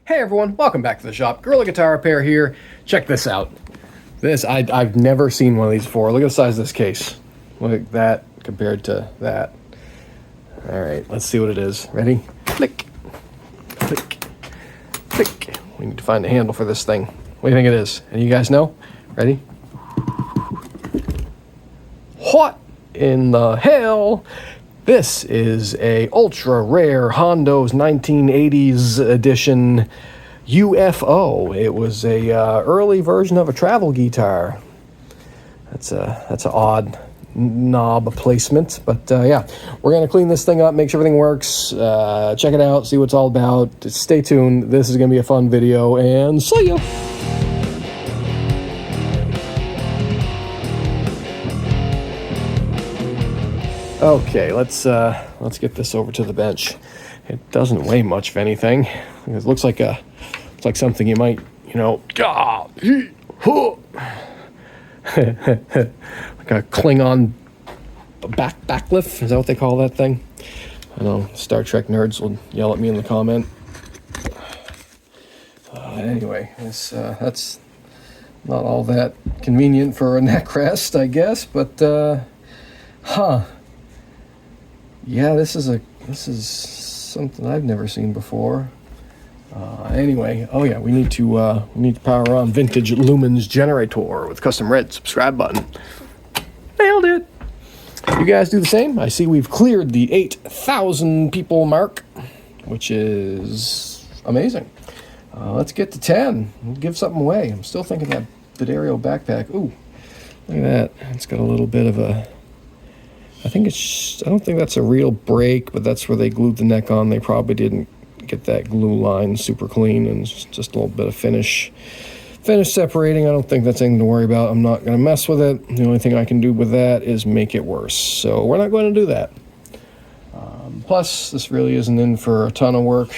Hey everyone, welcome back to the shop. Gorilla Guitar Repair here. Check this out. I've never seen one of these before. Look at the size of this case. Look at that compared to that. All right, let's see what it is. Ready? Click, click, click. We need to find a handle for this thing. What do you think it is? And you guys know? Ready? What in the hell? This is a ultra rare Hondo's 1980s edition UFO. It was a early version of a travel guitar. That's an odd knob placement, but yeah, we're gonna clean this thing up, make sure everything works, check it out, see what it's all about. Stay tuned. This is gonna be a fun video, and see ya. Okay, let's get this over to the bench. It doesn't weigh much, if anything. It looks like something you might, like a Klingon backlift. Is that what they call that thing? I know Star Trek nerds will yell at me in the comment. Anyway, that's not all that convenient for a neck rest, I guess. But yeah, this is something I've never seen before. Anyway, oh yeah, we need to power on vintage lumens generator with custom red subscribe button. Nailed it. You guys do the same. I see we've cleared the 8,000 people mark, which is amazing. Let's get to 10. We'll give something away. I'm still thinking that Fiderio backpack. Ooh, look at that. It's got a little bit of a. I don't think that's a real break, but that's where they glued the neck on. They probably didn't get that glue line super clean, and it's just a little bit of finish separating. I don't think that's anything to worry about. I'm not going to mess with it. The only thing I can do with that is make it worse. So we're not going to do that. Plus, this really isn't in for a ton of work.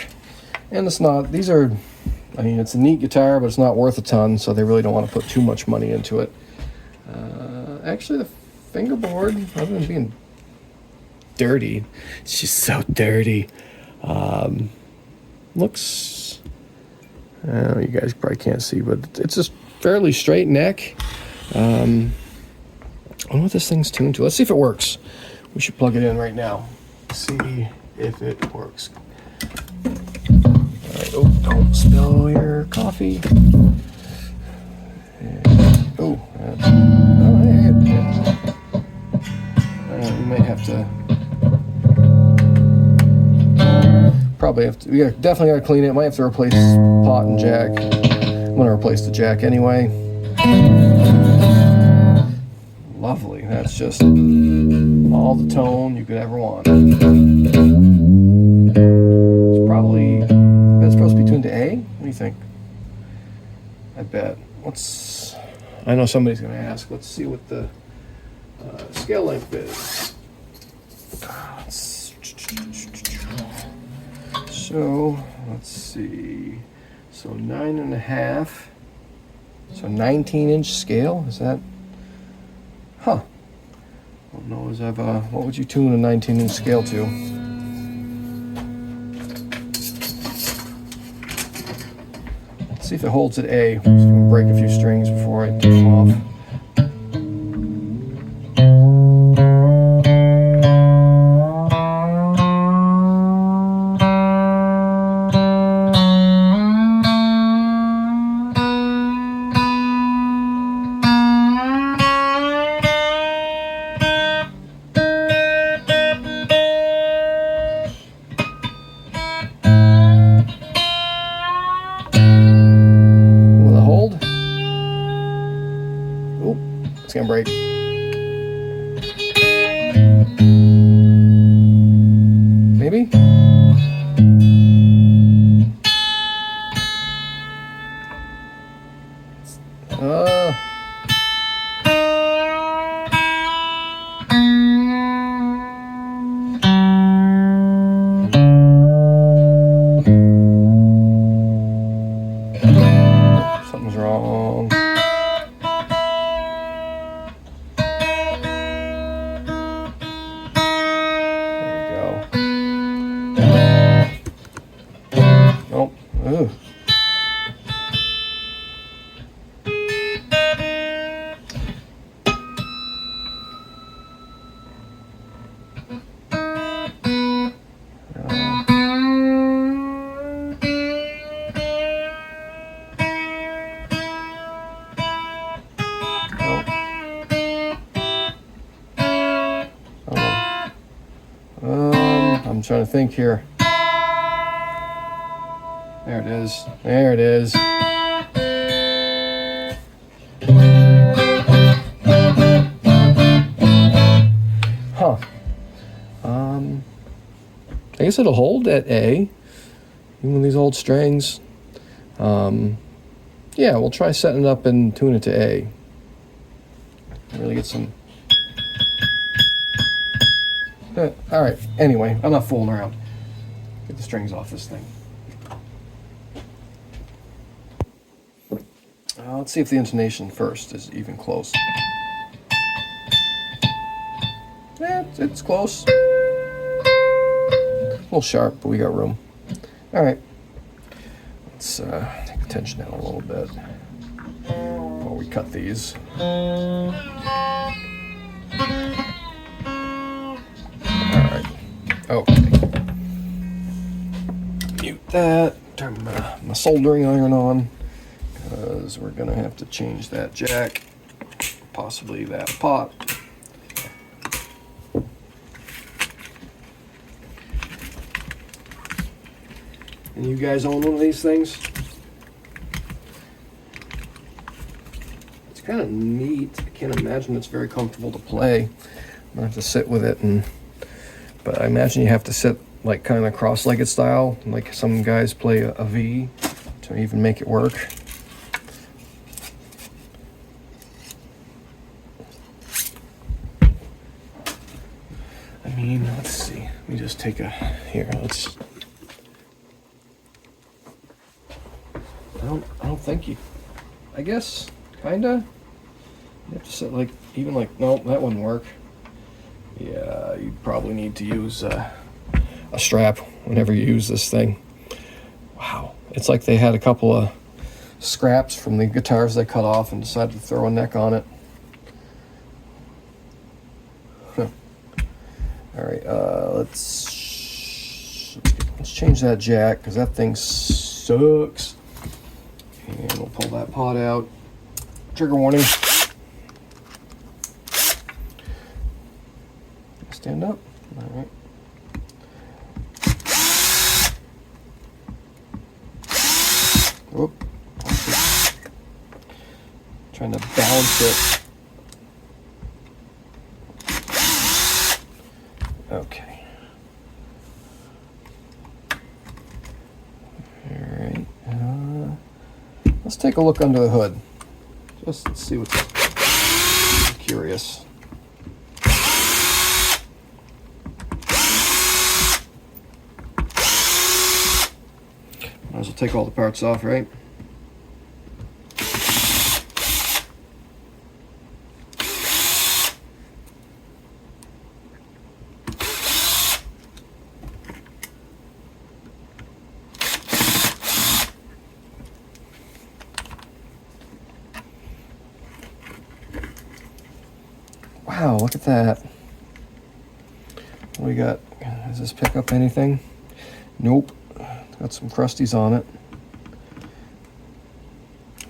And it's not, it's a neat guitar, but it's not worth a ton, so they really don't want to put too much money into it. Actually, the fingerboard, other than being dirty, it's just so dirty. Looks, you guys probably can't see, but it's just fairly straight neck. I wonder what this thing's tuned to. Let's see if it works. We should plug it in right now. See if it works. All right, oh, don't spill your coffee. We might have to. We definitely gotta clean it. Might have to replace pot and jack. I'm gonna replace the jack anyway. Lovely. That's just all the tone you could ever want. It's supposed to be tuned to A. What do you think? I bet. I know somebody's gonna ask. Let's see what the scale length is. So let's see. So 9.5. So 19-inch scale. Is that? Huh. I don't know. What would you tune a 19-inch scale to? Let's see if it holds at A. I'm just gonna break a few strings before I take them off. It's gonna break. Maybe? Something's wrong. trying to think here. There it is. There it is. Huh. I guess it'll hold at A, even with these old strings. Yeah, we'll try setting it up and tune it to A. Really get some... all right, anyway, I'm not fooling around. Get the strings off this thing. Let's see if the intonation first is even close. Yeah, it's close. A little sharp, but we got room. All right. Let's take the tension down a little bit before we cut these. All right. Okay. Mute that. Turn my soldering iron on, because we're going to have to change that jack, possibly that pot. And you guys own one of these things? It's kind of neat. I can't imagine it's very comfortable to play. I'm gonna have to sit with it, but I imagine you have to sit like kind of cross-legged style, like some guys play a V to even make it work. I mean, let's see. Let me just take a here. Let's. I don't think you. I guess kinda. You have to sit like even like no, that wouldn't work. Yeah, you probably need to use a strap whenever you use this thing. Wow, it's like they had a couple of scraps from the guitars they cut off and decided to throw a neck on it. Huh. All right, let's change that jack because that thing sucks. And we'll pull that pot out. Trigger warning. Stand up. All right. Whoop. Trying to balance it. Okay. All right. Let's take a look under the hood. Just see what's up. I'm curious. Might as well take all the parts off, right? Wow, look at that. What do we got? Does this pick up anything? Nope. Got some crusties on it.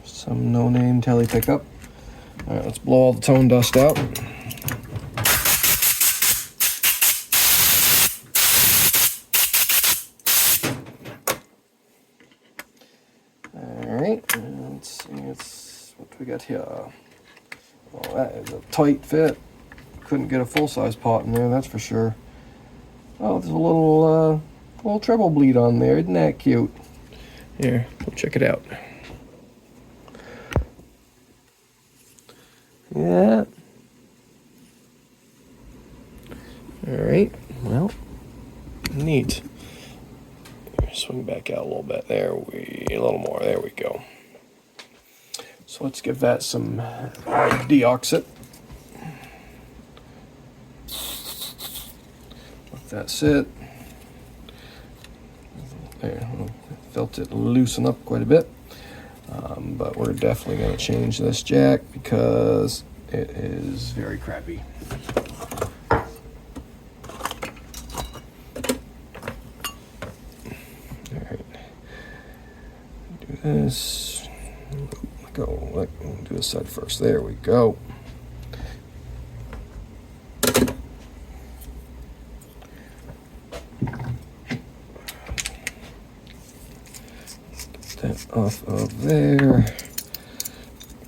Some no-name telly pickup. All right, let's blow all the tone dust out. All right, let's see, what do we got here? Oh, that is a tight fit. Couldn't get a full-size pot in there, that's for sure. Oh, there's a little treble bleed on there. Isn't that cute? Here, come check it out. Yeah. All right. Well, neat. Swing back out a little bit. A little more. There we go. So let's give that some deoxit. Let that sit. There, felt it loosen up quite a bit, but we're definitely going to change this jack because it is very crappy. All right, do this. Go. Do this side first. There we go. that off of there.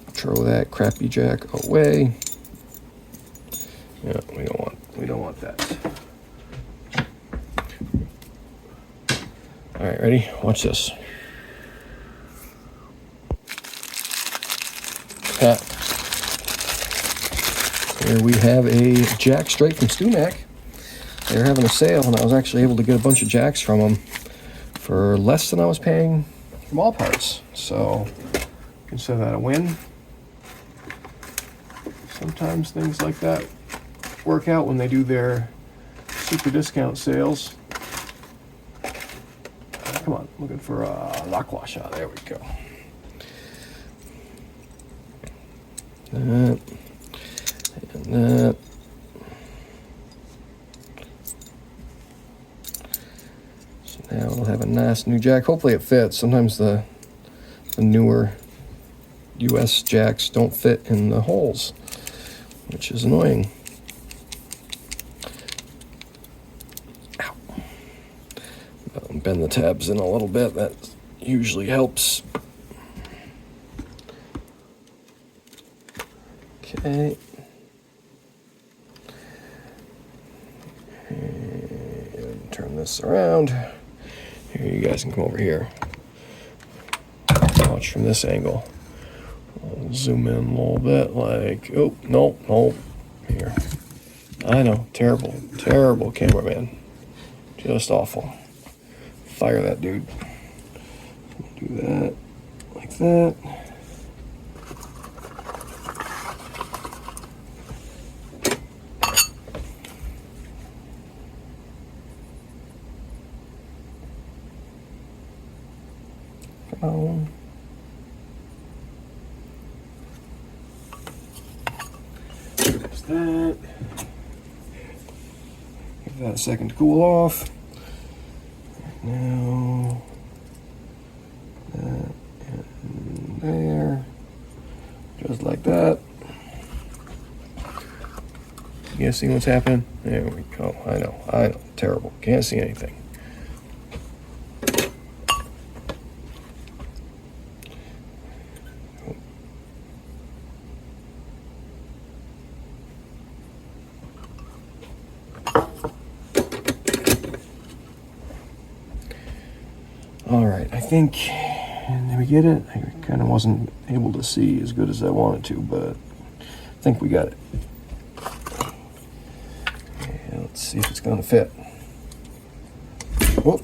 Throw that crappy jack away. Yeah, we don't want that. All right, ready? Watch this. Pat. Here we have a jack straight from StewMac. They were having a sale, and I was actually able to get a bunch of jacks from them for less than I was paying from all parts. So consider that a win. Sometimes things like that work out when they do their super discount sales. Come on, looking for a lock wash. Ah, there we go. That and that. So now we'll have a nice new jack. Hopefully it fits. Sometimes the newer US jacks don't fit in the holes, which is annoying. Ow. Bend the tabs in a little bit. That usually helps. Okay. And turn this around. Here, you guys can come over here. Watch from this angle. I'll zoom in a little bit, like, oh, no. Here. I know, terrible cameraman. Just awful. Fire that dude. Do that, like that. Come on. There's that. Give that a second to cool off. Now, that and there, just like that. You guys see what's happening? There we go. I know, terrible. Can't see anything. All right, I think, did we get it? I kind of wasn't able to see as good as I wanted to, but I think we got it. Yeah, let's see if it's going to fit. Oh,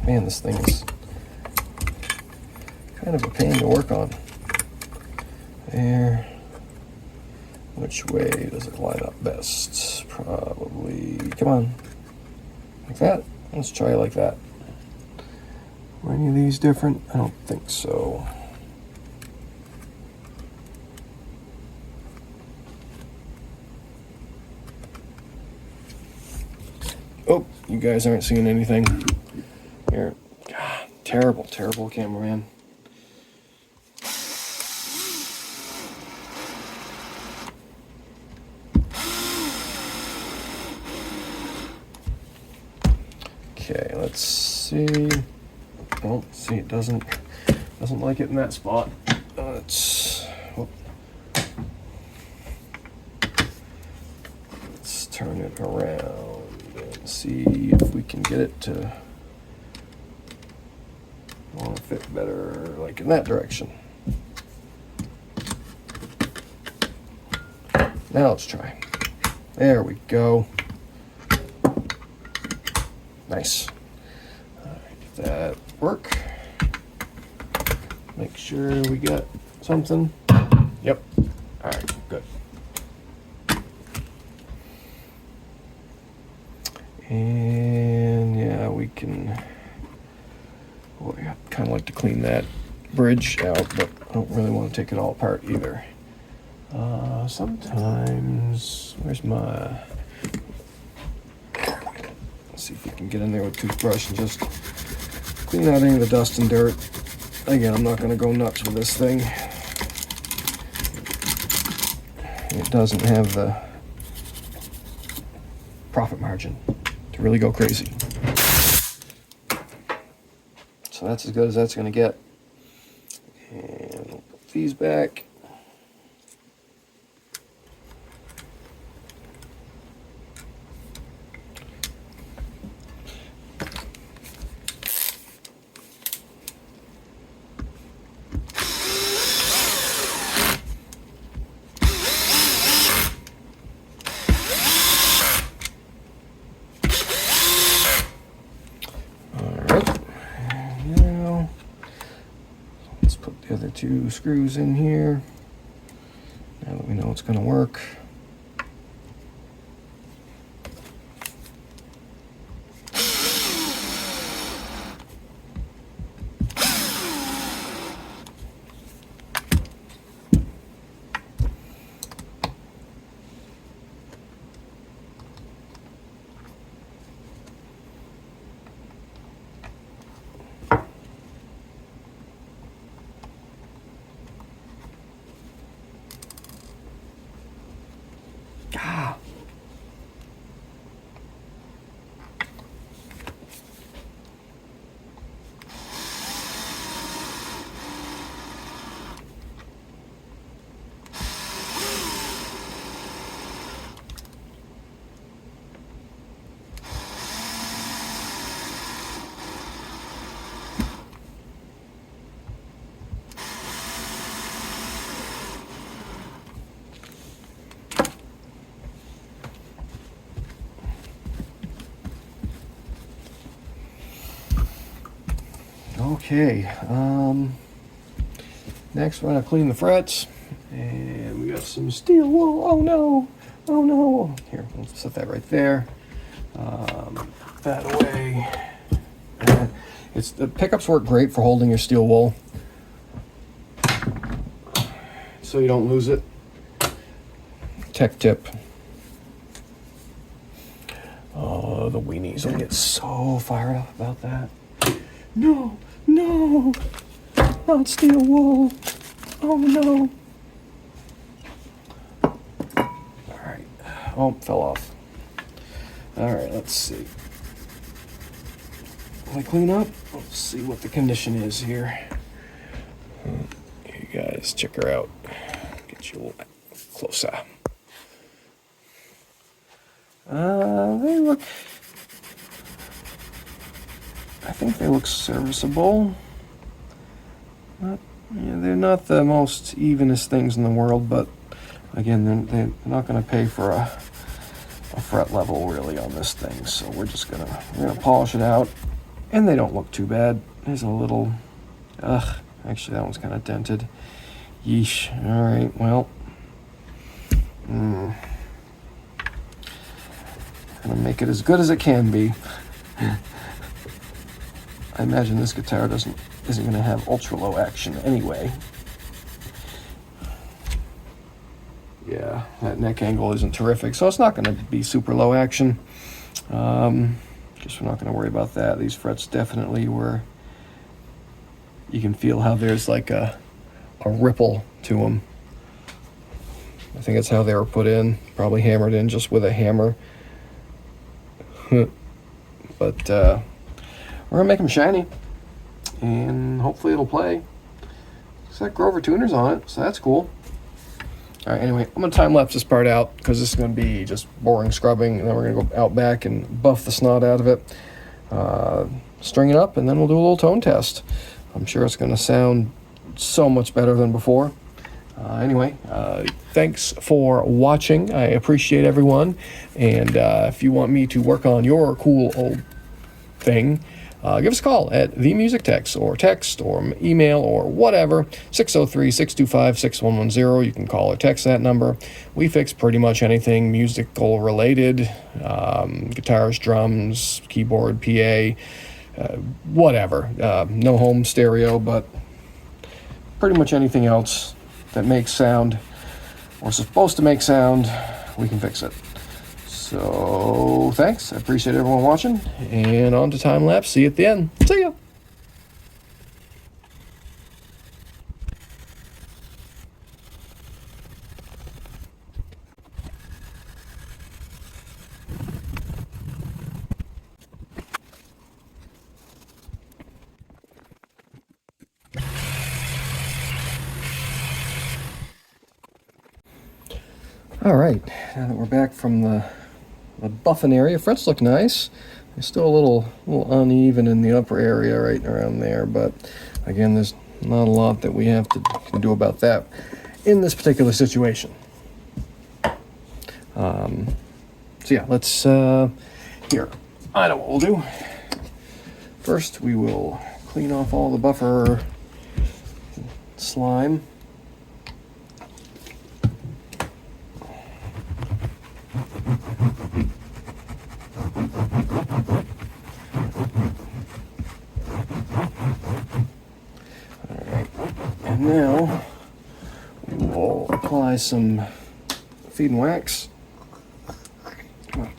man, this thing is kind of a pain to work on. There. Which way does it line up best? Probably, come on, like that. Let's try it like that. Were any of these different? I don't think so. Oh, you guys aren't seeing anything. Here. God, terrible cameraman. Okay, let's see. Oh, see, it doesn't like it in that spot. Let's turn it around and see if we can get it to want to fit better, like in that direction. Now let's try. There we go. Nice. All right, did that work? Make sure we got something. Yep. All right, good. And yeah, we can. Boy, I kind of like to clean that bridge out, but I don't really want to take it all apart either. Sometimes, where's my? Let's see if we can get in there with a toothbrush and just clean out any of the dust and dirt. Again, I'm not going to go nuts with this thing. It doesn't have the profit margin to really go crazy. So that's as good as that's going to get. And we'll put these back. The other two screws in here. Now that we know it's going to work. Ah. Okay, next we're going to clean the frets, and we got some steel wool. Oh no, oh no. Here, we'll set that right there. That away. The pickups work great for holding your steel wool, so you don't lose it. Tech tip. Oh, the weenies will get so fired up about that. No, no, not steel wool. Oh no. All right. Oh, fell off. All right, let's see. Will I clean up? Let's see what the condition is here. You guys check her out. Get you a little closer. They look... I think they look serviceable. They're not the most evenest things in the world, but again, they're not going to pay for a fret level really on this thing. So we're gonna polish it out, and they don't look too bad. There's a little, actually that one's kind of dented. Yeesh. All right, well, gonna make it as good as it can be. I imagine this guitar isn't going to have ultra low action anyway. Yeah, that neck angle isn't terrific, so it's not going to be super low action. Guess we're not going to worry about that. These frets definitely were. You can feel how there's like a ripple to them. I think that's how they were put in. Probably hammered in just with a hammer. But we're gonna make them shiny, and hopefully it'll play. Looks like Grover tuners on it, so that's cool. All right, anyway, I'm gonna time lapse this part out because this is gonna be just boring scrubbing, and then we're gonna go out back and buff the snot out of it, string it up, and then we'll do a little tone test. I'm sure it's gonna sound so much better than before. Anyway, thanks for watching. I appreciate everyone, and if you want me to work on your cool old thing, give us a call at the Music Techs, or text or email or whatever, 603-625-6110. You can call or text that number. We fix pretty much anything musical related, guitars, drums, keyboard, PA, whatever. No home stereo, but pretty much anything else that makes sound or supposed to make sound, we can fix it. So thanks, I appreciate everyone watching, and on to time lapse. See you at the end. See ya. All right, now that we're back from the buffing area, fronts look nice. They're still a little uneven in the upper area right around there, but again, there's not a lot that we have to do about that in this particular situation. So yeah, let's, here, I know what we'll do. First, we will clean off all the buffer slime. And now we'll apply some feed and wax. There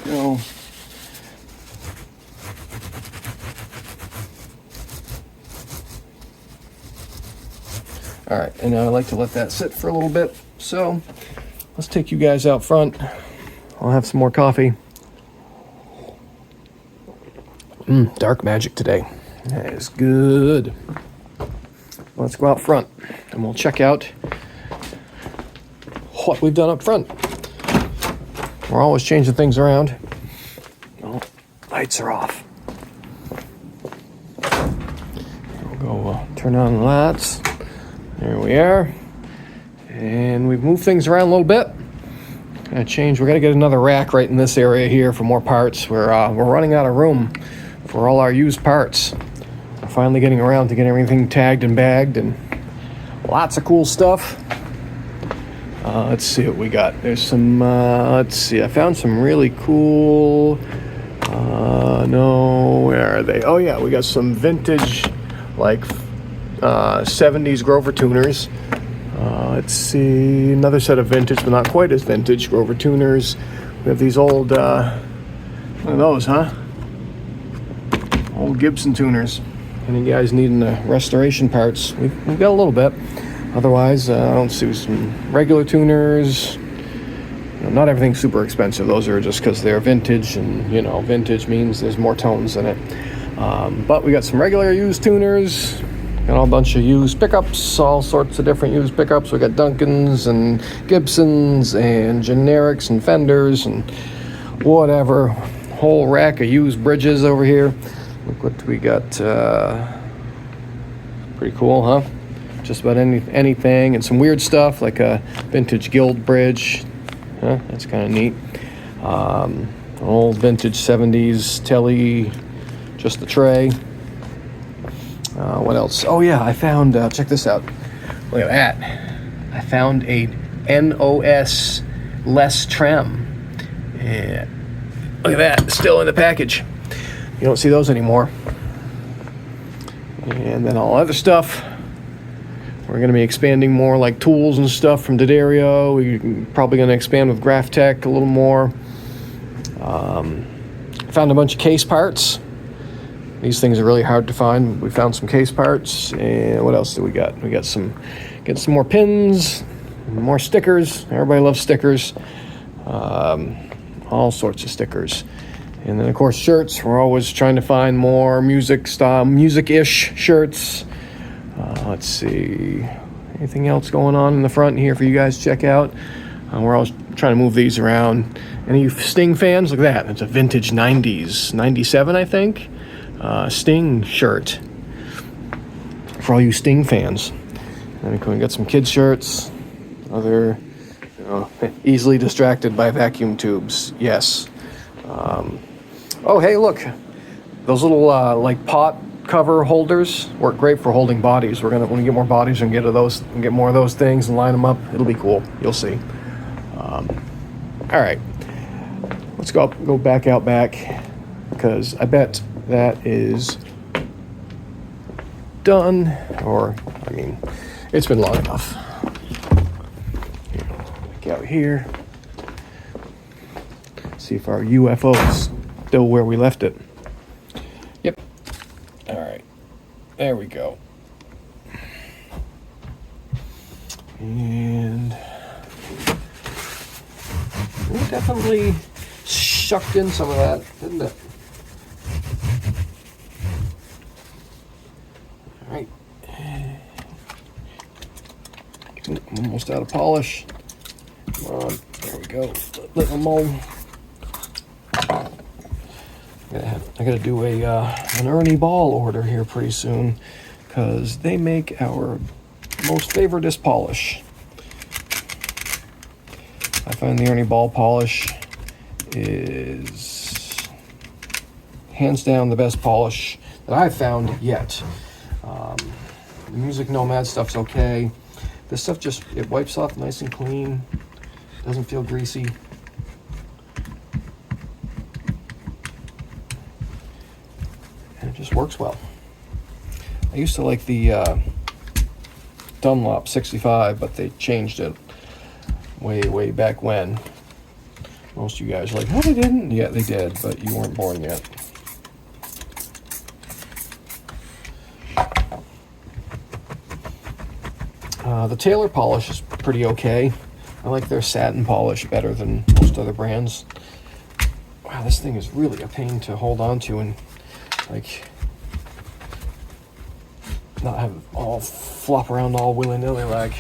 we go. All right, and I like to let that sit for a little bit. So let's take you guys out front. I'll have some more coffee. Dark magic today. That is good. Let's go out front and we'll check out what we've done up front. We're always changing things around. Oh, lights are off. We'll go turn on the lights. There we are. And we've moved things around a little bit. Gonna change. We're gonna get another rack right in this area here for more parts. We're running out of room for all our used parts. We're finally getting around to getting everything tagged and bagged, and lots of cool stuff. Let's see what we got. There's some, let's see, I found some really cool, no, where are they? Oh yeah, we got some vintage, like, 70s Grover tuners. Let's see, another set of vintage, but not quite as vintage Grover tuners. We have these old, what are those, huh? Old Gibson tuners. Any guys needing the restoration parts, we've got a little bit. Otherwise, I don't see some regular tuners. You know, not everything's super expensive. Those are just because they're vintage, and you know, vintage means there's more tones in it. But we got some regular used tuners. Got a bunch of used pickups, all sorts of different used pickups. We got Duncans and Gibsons and generics and Fenders and whatever. Whole rack of used bridges over here. Look what we got. Pretty cool, huh? Just about anything, and some weird stuff like a vintage Guild bridge. Huh? That's kind of neat. Old vintage 70s telly, just the tray. What else? Oh yeah, I found, check this out. Look at that. I found a NOS less trem. Yeah. Look at that, still in the package. You don't see those anymore. And then all other stuff. We're going to be expanding more like tools and stuff from D'Addario. We're probably going to expand with Graphtec a little more. Found a bunch of case parts. These things are really hard to find. We found some case parts. And what else do we got? We got some more pins, more stickers. Everybody loves stickers. All sorts of stickers. And then, of course, shirts. We're always trying to find more music-ish shirts. Let's see. Anything else going on in the front here for you guys to check out? We're always trying to move these around. Any Sting fans? Look at that. It's a vintage 90s. 97, I think. Sting shirt. For all you Sting fans. And we got some kids' shirts. Other, easily distracted by vacuum tubes. Yes. Oh, hey, look. Those little, like, pot cover holders work great for holding bodies. When we get more bodies and get more of those things and line them up, it'll be cool. You'll see. All right. Let's go back out back, because I bet that is done. Or, I mean, it's been long enough. Back out here. See if our UFO is still where we left it. Yep. All right. There we go. And we definitely shucked in some of that, didn't it? All right. I'm almost out of polish. Come on, there we go. Little mold. I gotta do an Ernie Ball order here pretty soon, because they make our most favoriteest polish. I find the Ernie Ball polish is hands down the best polish that I've found yet. The Music Nomad stuff's okay. This stuff just, it wipes off nice and clean. Doesn't feel greasy. And it just works well. I used to like the Dunlop 65, but they changed it way back when. Most of you guys are like, no, they didn't. Yeah, they did, but you weren't born yet. The Taylor polish is pretty okay. I like their satin polish better than most other brands. Wow, this thing is really a pain to hold on to and like not have it all flop around all willy-nilly like.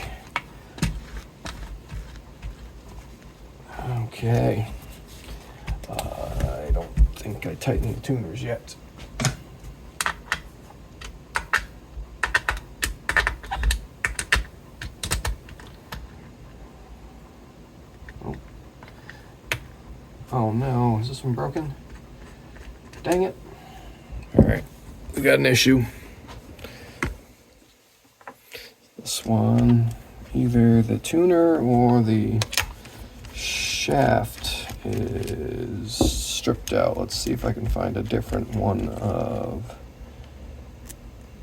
Okay. I don't think I tightened the tuners yet. Oh no, is this one broken? Dang it. Alright, we got an issue. This one, either the tuner or the shaft is stripped out. Let's see if I can find a different one of...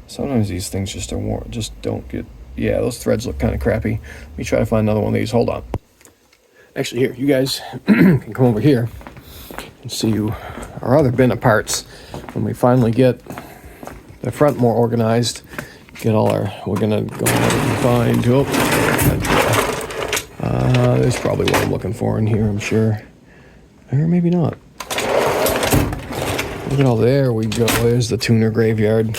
Sometimes these things just don't get... Yeah, those threads look kind of crappy. Let me try to find another one of these. Hold on. Actually, here, you guys can come over here and see our other bin of parts. When we finally get the front more organized, get all our, we're gonna go ahead and find, there's probably what I'm looking for in here, I'm sure. Or maybe not. Look at all, there we go, there's the tuner graveyard.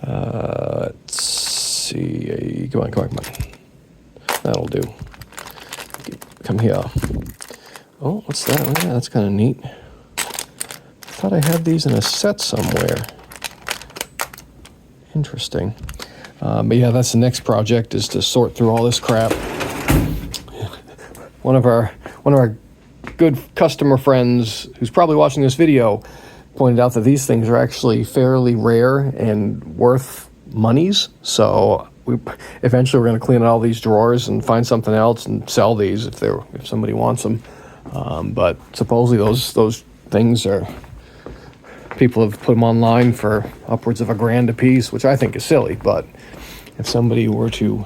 Let's see, come on. That'll do. Come here. Oh, what's that? Oh, yeah, that's kind of neat. I thought I had these in a set somewhere. Interesting. But yeah, that's the next project, is to sort through all this crap. One of our good customer friends, who's probably watching this video, pointed out that these things are actually fairly rare and worth monies. So eventually we're going to clean out all these drawers and find something else and sell these if somebody wants them. But supposedly those things are, people have put them online for upwards of $1,000 a piece, which I think is silly. But if somebody were to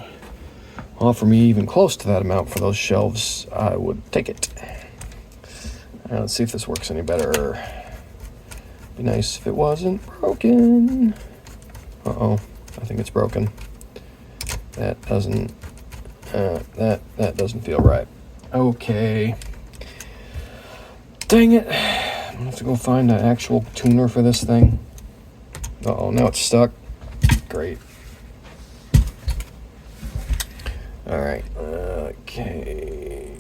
offer me even close to that amount for those shelves, I would take it. Let's see if this works any better. Be nice if it wasn't broken. Uh-oh, I think it's broken. That doesn't feel right. Okay. Dang it. I'm gonna have to go find an actual tuner for this thing. Uh-oh, now it's stuck. Great. Alright, okay.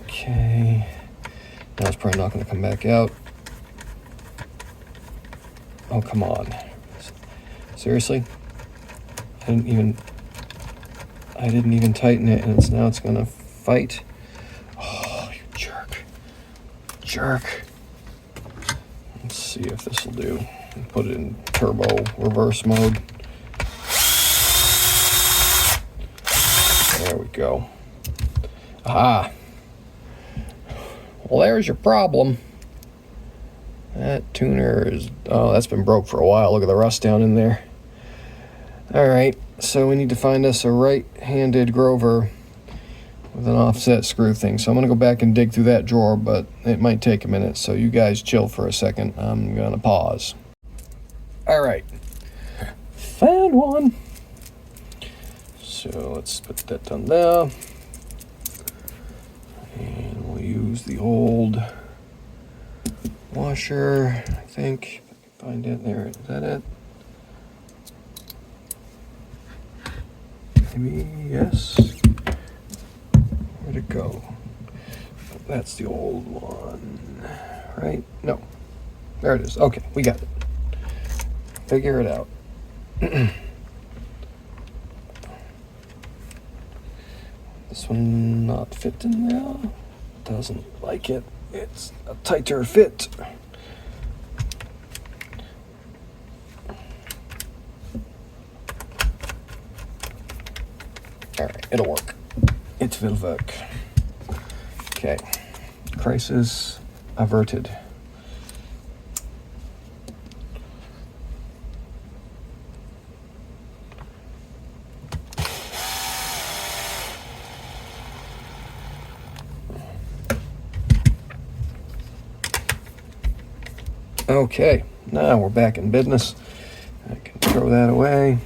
Okay. Now it's probably not going to come back out. Oh, come on. Seriously? I didn't even tighten it, and now it's going to fight. Oh, you jerk. Let's see if this will do. Put it in turbo reverse mode. There we go. Aha. Well, there's your problem. That tuner is... Oh, that's been broke for a while. Look at the rust down in there. Alright, so we need to find us a right-handed Grover with an offset screw thing. So I'm going to go back and dig through that drawer, but it might take a minute. So you guys chill for a second. I'm going to pause. Alright. Found one. So let's put that down there. And we'll use the old washer, I think. Find it there. Is that it? Maybe, yes. Where'd it go? That's the old one, right? No. There it is. Okay, we got it. Figure it out. This one not fit in there. Doesn't like it. It's a tighter fit. Alright, it'll work. It will work. Okay. Crisis averted. Okay, now we're back in business. I can throw that away.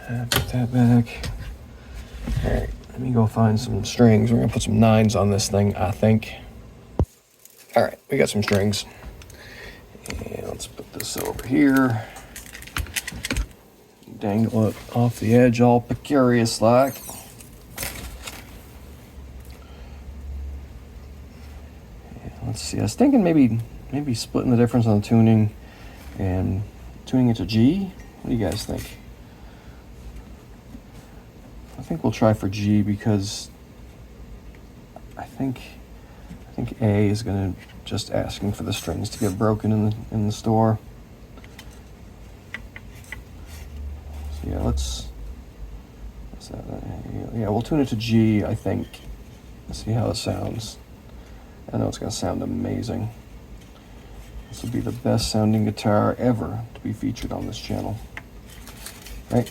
Put that back. Alright, let me go find some strings. We're going to put some 9s on this thing, I think. Alright, we got some strings. And let's put this over here. Dangle it off the edge all precarious-like. Let's see, I was thinking maybe splitting the difference on the tuning and tuning it to G. What do you guys think? I think we'll try for G because I think A is going to just asking for the strings to get broken in the store. So yeah, what's that? Yeah, we'll tune it to G, I think. Let's see how it sounds. I know it's going to sound amazing. This will be the best sounding guitar ever to be featured on this channel. Right?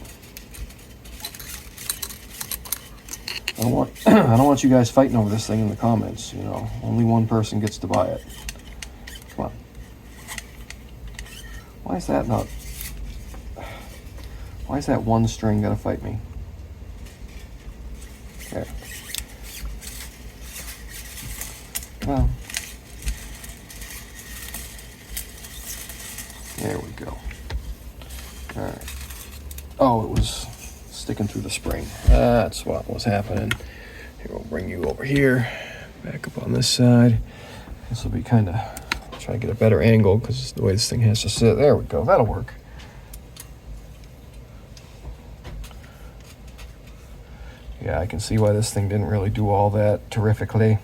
I don't want you guys fighting over this thing in the comments, you know. Only one person gets to buy it. Come on. Why is that one string gotta fight me? Okay. Well, there we go. All right. Oh, it was sticking through the spring. That's what was happening. Here, we'll bring you over here, back up on this side. This will be kind of, try to get a better angle because the way this thing has to sit. There we go. That'll work. Yeah, I can see why this thing didn't really do all that terrifically.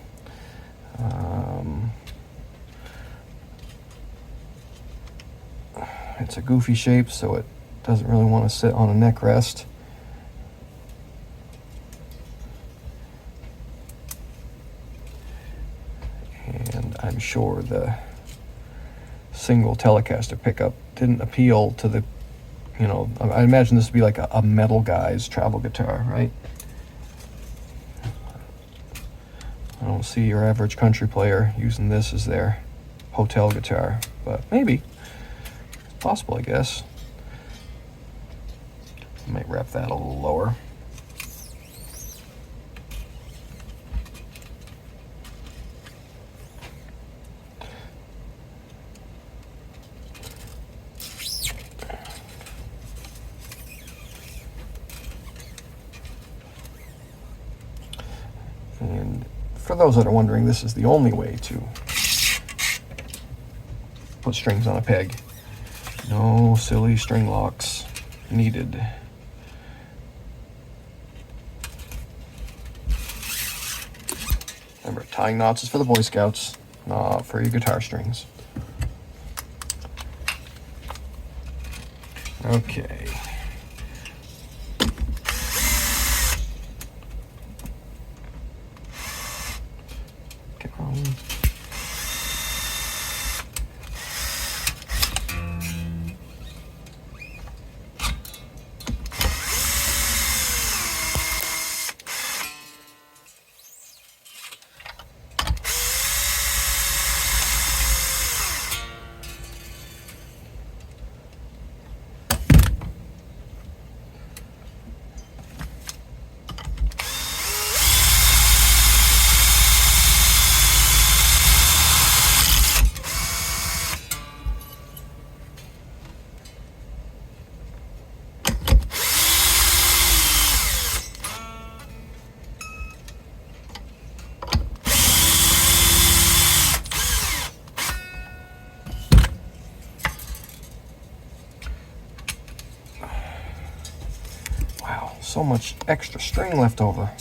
It's a goofy shape, so it doesn't really want to sit on a neck rest. And I'm sure the single Telecaster pickup didn't appeal to the, you know, I imagine this would be like a metal guy's travel guitar, right? I don't see your average country player using this as their hotel guitar, but maybe. It's possible, I guess. I might wrap that a little lower. And for those that are wondering, this is the only way to put strings on a peg. No silly string locks needed. Remember, tying knots is for the Boy Scouts, not for your guitar strings. Okay. Come on. so much extra string left over.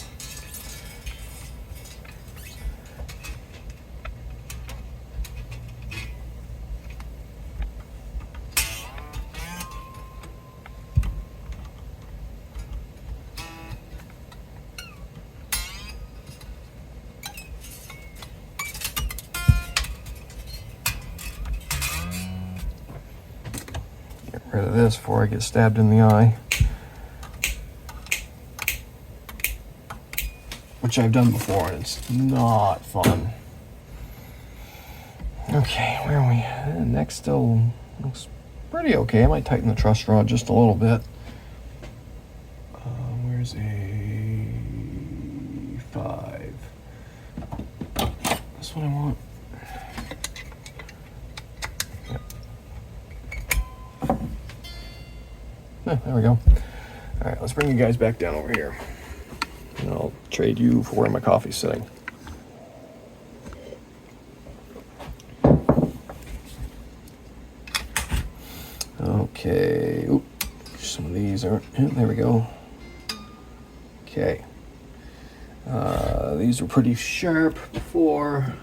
Get rid of this before I get stabbed in the eye. Which I've done before, and it's not fun. Okay, where are we? Neck still looks pretty okay. I might tighten the truss rod just a little bit. Where's A5? That's what I want. Yep. There we go. All right, let's bring you guys back down over here. And I'll trade you for where my coffee's sitting. Okay. Oop. Some of these aren't. Yeah, there we go. Okay. These were pretty sharp before,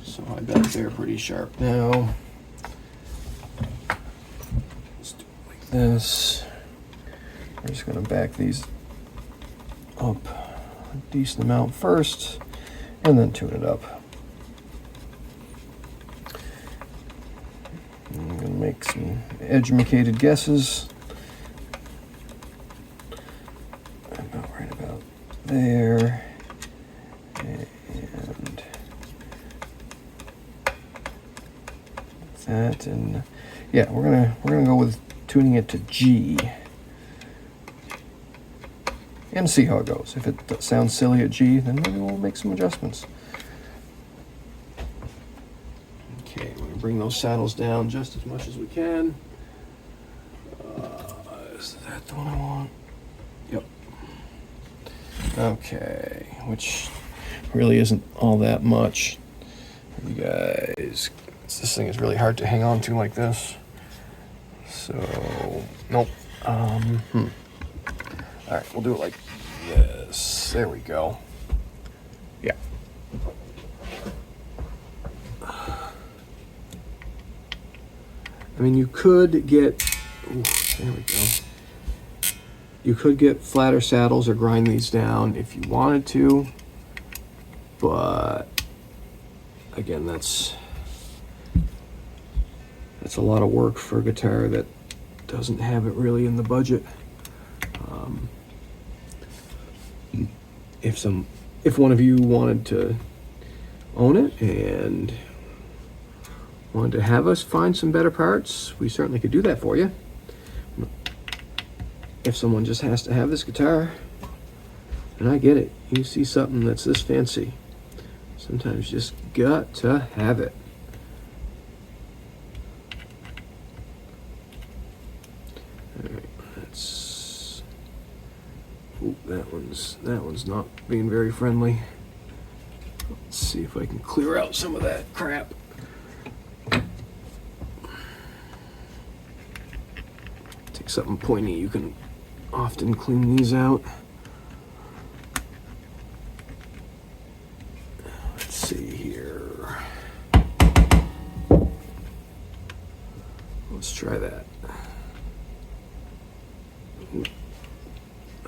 so I bet they're pretty sharp now. Let's do it like this. I'm just going to back these up a decent amount first and then tune it up. I'm going to make some educated guesses. About right about there. And that, and yeah, we're gonna go with tuning it to G. And see how it goes. If it sounds silly at G, then maybe we'll make some adjustments. Okay, we're gonna bring those saddles down just as much as we can. Is that the one I want? Yep. Okay, which really isn't all that much. You guys, this thing is really hard to hang on to like this. So, nope. All right, we'll do it like this. There we go. Yeah. I mean, you could get, ooh, there we go. You could get flatter saddles or grind these down if you wanted to, but again, that's a lot of work for a guitar that doesn't have it really in the budget. If one of you wanted to own it and wanted to have us find some better parts, we certainly could do that for you. If someone just has to have this guitar, and I get it, you see something that's this fancy, sometimes you just got to have it. Alright, that's, ooh, that one's not being very friendly. Let's see if I can clear out some of that crap. Take something pointy, you can often clean these out. Let's see here. Let's try that.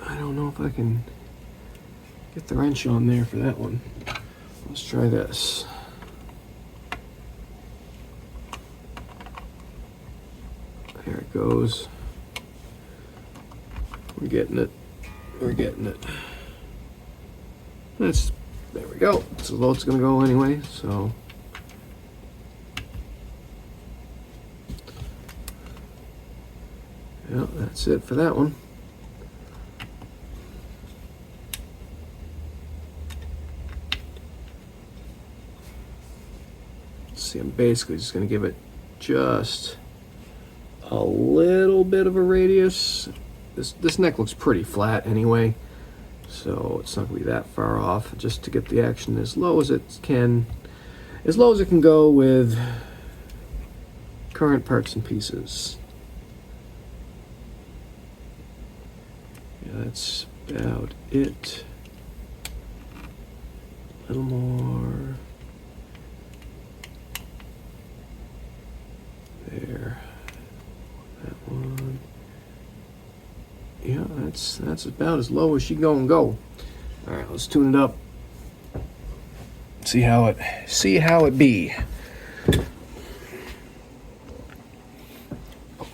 I don't know if I can get the wrench on there for that one. Let's try this. There it goes. We're getting it. We're getting it. There we go. It's as low it's gonna go anyway, so. Yeah, that's it for that one. See, I'm basically just gonna give it just a little bit of a radius. This neck looks pretty flat anyway, so it's not gonna be that far off, just to get the action as low as it can go with current parts and pieces. Yeah, that's about it. A little more. There. That one. Yeah, that's about as low as she gonna go. All right, let's tune it up. See how it be. Put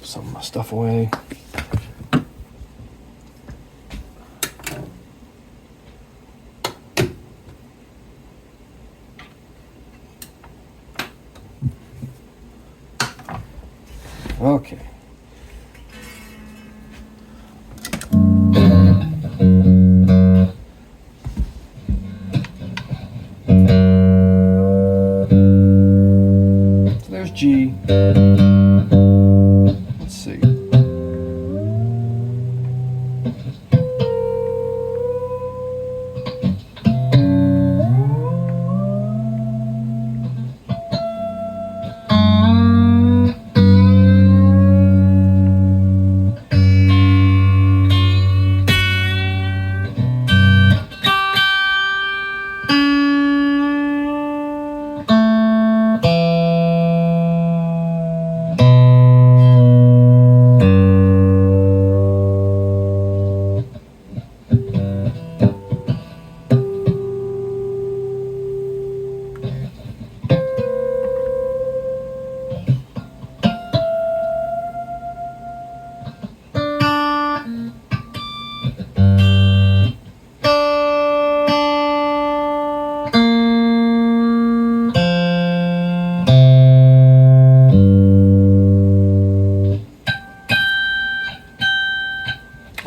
some of my stuff away. Okay. So there's G. Let's see.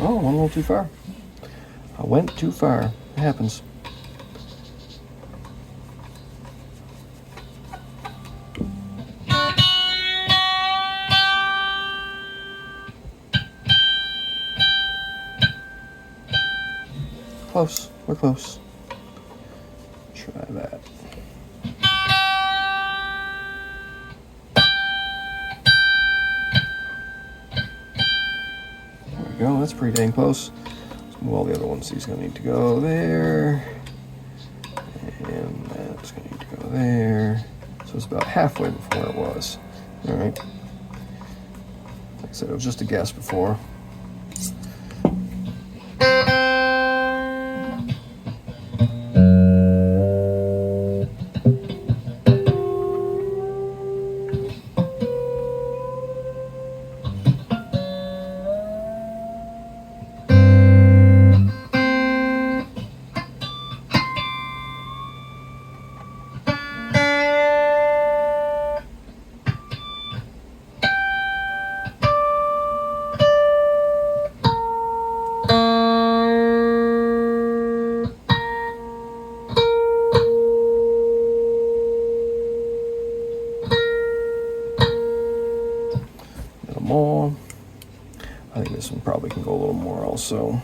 Oh, I went a little too far. I went too far. It happens. Close. We're close. Try that. There we go. That's pretty dang close. Let's move all the other ones. These are going to need to go there. And that's going to need to go there. So it's about halfway before it was. All right. Like I said, it was just a guess before. More. I think this one probably can go a little more also.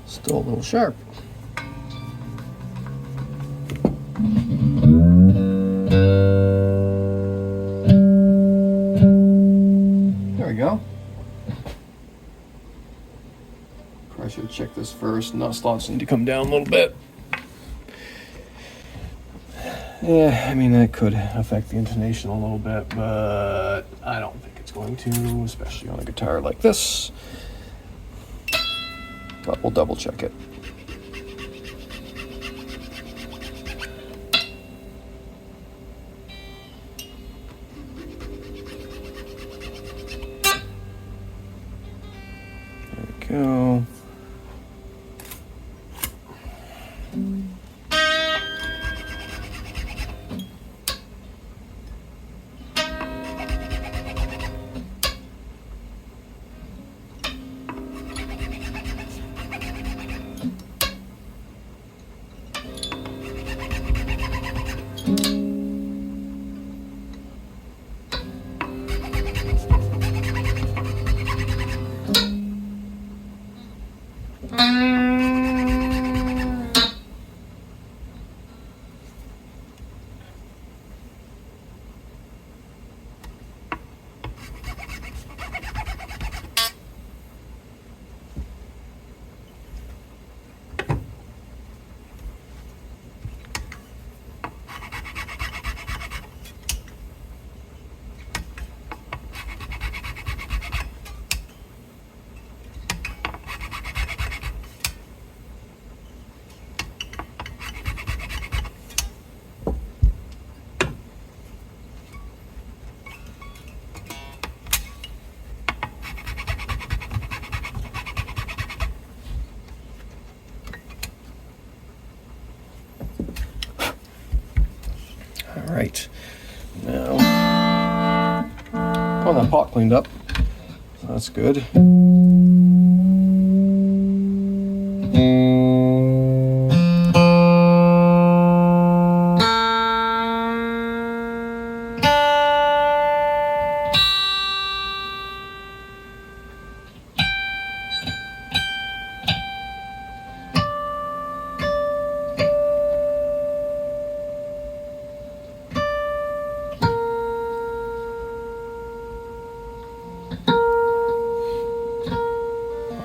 Still a little sharp. There we go. Probably should check this first. Nut slots need to come down a little bit. Yeah, I mean, that could affect the intonation a little bit, but I don't think it's going to, especially on a guitar like this. But we'll double check it. go. All right. Now, oh, that pot cleaned up. So that's good.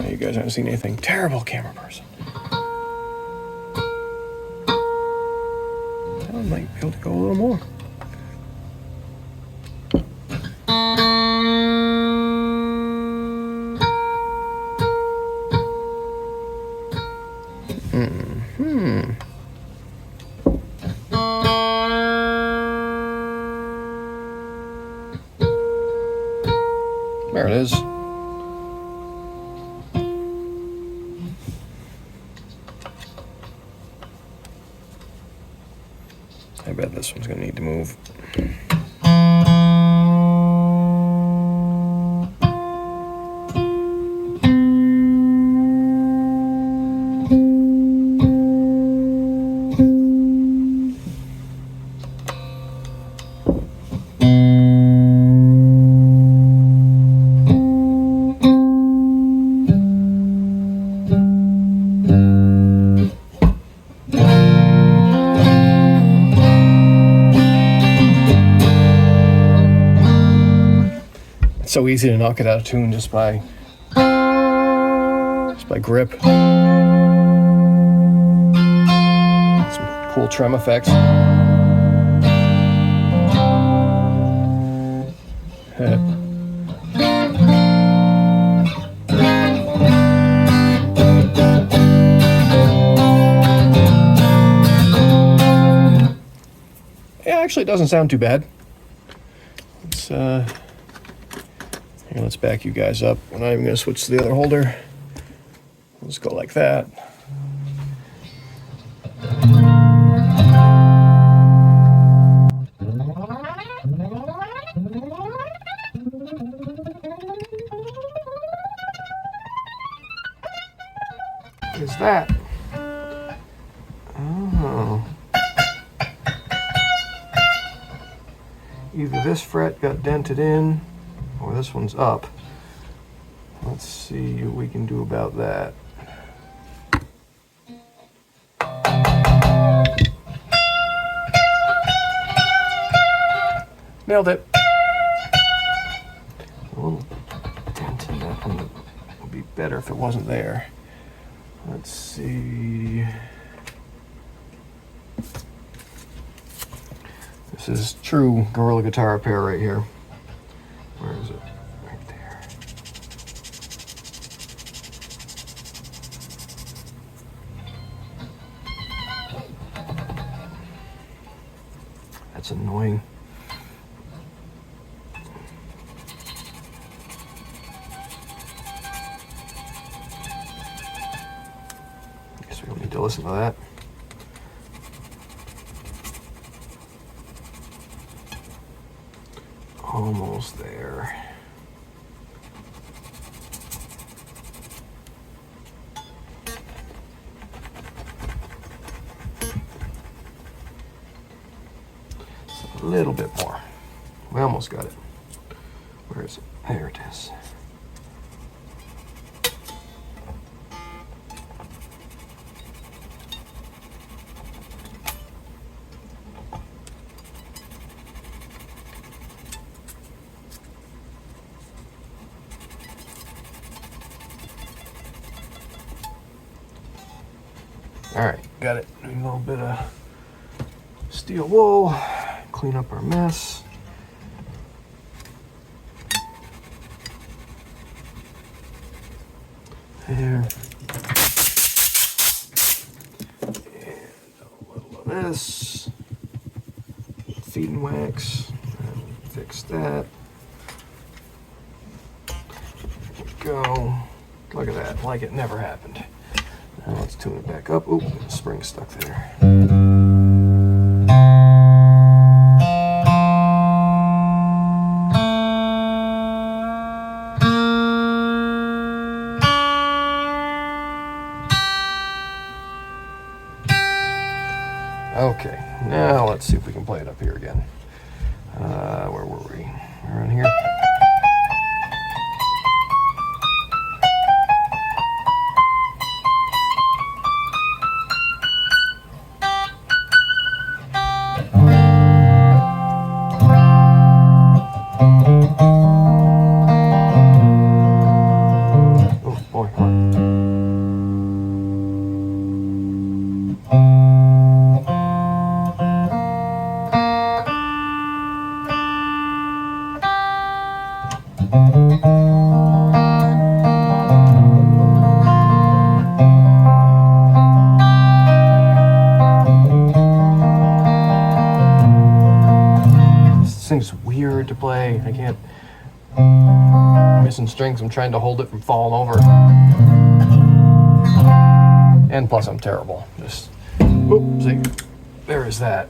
You guys haven't seen anything. Terrible camera person. I might be able to go a little more. There it is. I bet this one's gonna need to move. It's so easy to knock it out of tune just by grip. Some cool trem effects. Yeah, actually it doesn't sound too bad. Here, let's back you guys up. We're not even going to switch to the other holder. Let's go like that. What is that? Oh. Either this fret got dented in, or this one's up. Let's see what we can do about that. Nailed it. A little dent in that one would be better if it wasn't there. Let's see. This is true Gorilla guitar repair right here. Where is it? Right there. That's annoying. Need to listen to that. Almost there. A little bit more. We almost got it. Where is it? There it is. All right, got it. A little bit of steel wool. Clean up our mess. There. And a little of this. Feed and wax. And fix that. There we go. Look at that, like it never happened. Now let's tune it back up. Oop, the spring's stuck there. Okay, now let's see if we can play it up here again. Where were we? Around here? Oh boy, come on. This thing's weird to play. I can't. I'm missing strings. I'm trying to hold it from falling over. And plus, I'm terrible. Just, oop, see, there is that.